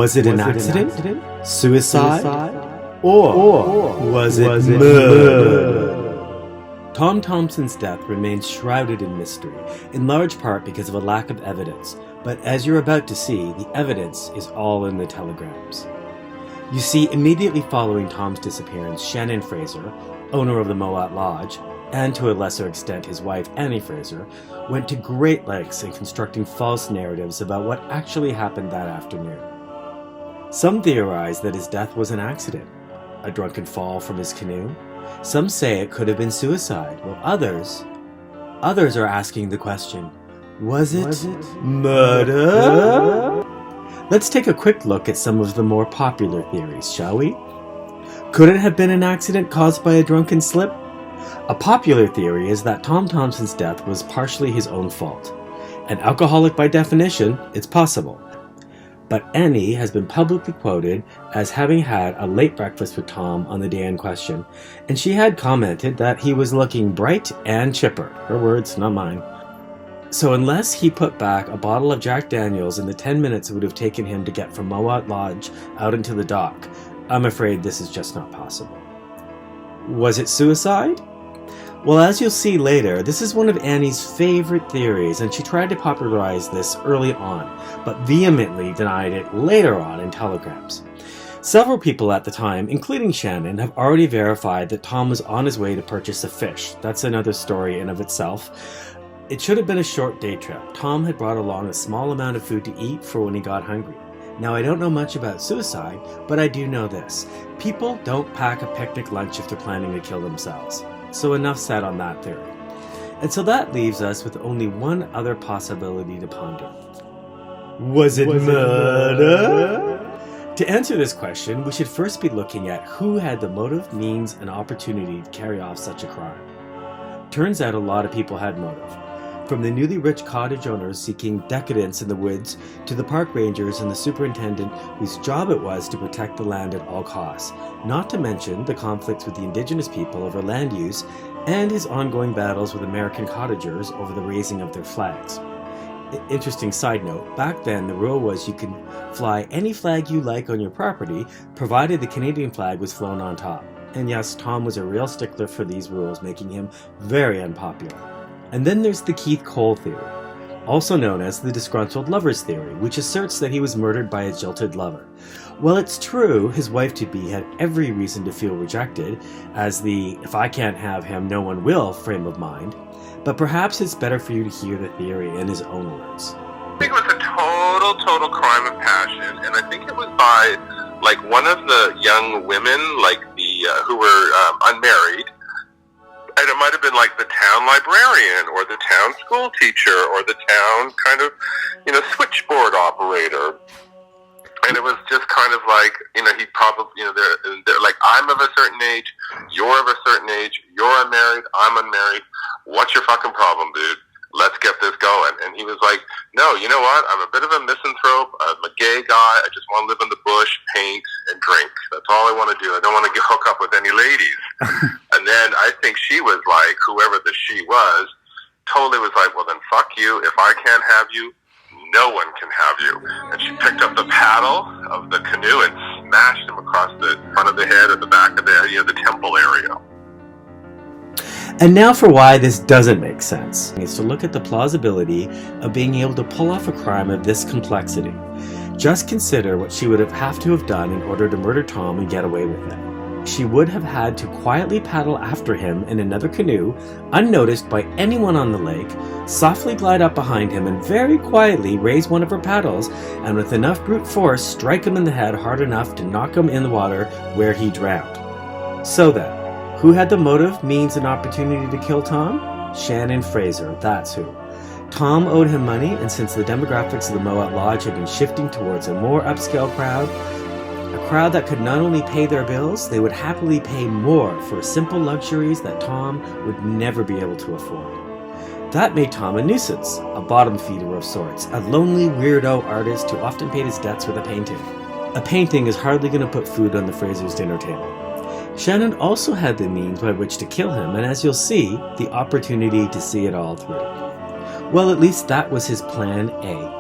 Was it an accident? Suicide? Or was it murder? Tom Tompson's death remains shrouded in mystery, in large part because of a lack of evidence. But as you're about to see, the evidence is all in the telegrams. You see, immediately following Tom's disappearance, Shannon Fraser, owner of the Moat Lodge, and to a lesser extent his wife Annie Fraser, went to great lengths in constructing false narratives about what actually happened that afternoon. Some theorize that his death was an accident, a drunken fall from his canoe. Some say it could have been suicide, while others are asking the question, was it murder? Let's take a quick look at some of the more popular theories, shall we? Could it have been an accident caused by a drunken slip? A popular theory is that Tom Tompson's death was partially his own fault. An alcoholic by definition, it's possible. But Annie has been publicly quoted as having had a late breakfast with Tom on the day in question, and she had commented that he was looking bright and chipper. Her words, not mine. So unless he put back a bottle of Jack Daniels in the 10 minutes it would have taken him to get from Moat Lodge out into the dock, I'm afraid this is just not possible. Was it suicide? Well, as you'll see later, this is one of Annie's favorite theories, and she tried to popularize this early on, but vehemently denied it later on in telegrams. Several people at the time, including Shannon, have already verified that Tom was on his way to purchase a fish. That's another story in of itself. It should have been a short day trip. Tom had brought along a small amount of food to eat for when he got hungry. Now, I don't know much about suicide, but I do know this. People don't pack a picnic lunch if they're planning to kill themselves. So enough said on that theory. And so that leaves us with only one other possibility to ponder. Was it murder? To answer this question, we should first be looking at who had the motive, means, and opportunity to carry off such a crime. Turns out a lot of people had motive. From the newly rich cottage owners seeking decadence in the woods, to the park rangers and the superintendent whose job it was to protect the land at all costs, not to mention the conflicts with the indigenous people over land use and his ongoing battles with American cottagers over the raising of their flags. Interesting side note, back then the rule was you could fly any flag you like on your property, provided the Canadian flag was flown on top. And yes, Tom was a real stickler for these rules, making him very unpopular. And then there's the Keith Cole theory, also known as the disgruntled lover's theory, which asserts that he was murdered by a jilted lover. Well, it's true, his wife-to-be had every reason to feel rejected, as the "if I can't have him, no one will" frame of mind, but perhaps it's better for you to hear the theory in his own words. I think it was a total crime of passion, and I think it was by, one of the young women, who were unmarried. And it might have been the town librarian or the town school teacher or the town switchboard operator. And it was just he probably, they're like, I'm of a certain age, you're of a certain age, you're unmarried, I'm unmarried. What's your fucking problem, dude? Let's get this going. And he was like, no, you know what? I'm a bit of a misanthrope. I'm a gay guy. I just want to live in the bush, paint, and drink. That's all I want to do. I don't want to hook up with any ladies. And then I think she was like, whoever the she was, totally was like, well, then fuck you. If I can't have you, no one can have you. And she picked up the paddle of the canoe and smashed him across the front of the head or the back of the temple area. And now for why this doesn't make sense, is to look at the plausibility of being able to pull off a crime of this complexity. Just consider what she would have to have done in order to murder Tom and get away with it. She would have had to quietly paddle after him in another canoe, unnoticed by anyone on the lake, softly glide up behind him and very quietly raise one of her paddles, and with enough brute force strike him in the head hard enough to knock him in the water where he drowned. So then, who had the motive, means, and opportunity to kill Tom? Shannon Fraser, that's who. Tom owed him money, and since the demographics of the Moat Lodge had been shifting towards a more upscale crowd, a crowd that could not only pay their bills, they would happily pay more for simple luxuries that Tom would never be able to afford. That made Tom a nuisance, a bottom feeder of sorts, a lonely weirdo artist who often paid his debts with a painting. A painting is hardly going to put food on the Frasers' dinner table. Shannon also had the means by which to kill him, and as you'll see, the opportunity to see it all through. Well, at least that was his plan A.